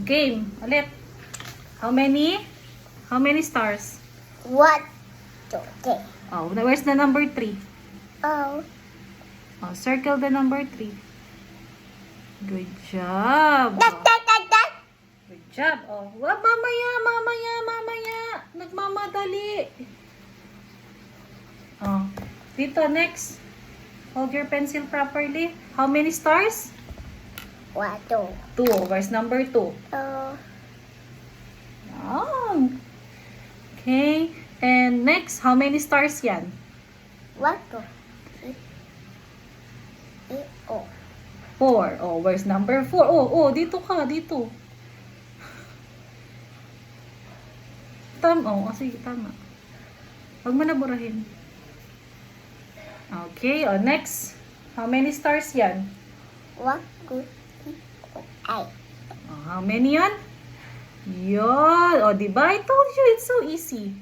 Game. Ulit. How many? How many stars? What? Okay. Oh, where's the number 3? Oh. Oh, circle the number 3. Good job. That, Oh, that, that, that. good job. Oh, mamaya. Nagmamadali. Oh, dito, next. Hold your pencil properly. How many stars? What? Oh. 2. Where's number 2? Oh. Wrong. Okay. And next, how many stars yan? What? Oh. Oh. 4. Oh, where's number 4? Oh, dito ka, dito. Sige, tama. Huwag mo na burahin. Okay, next. How many stars yan? What? Good. Ay. Oh, how many yan? Yun. Oh, diba? I told you, it's so easy.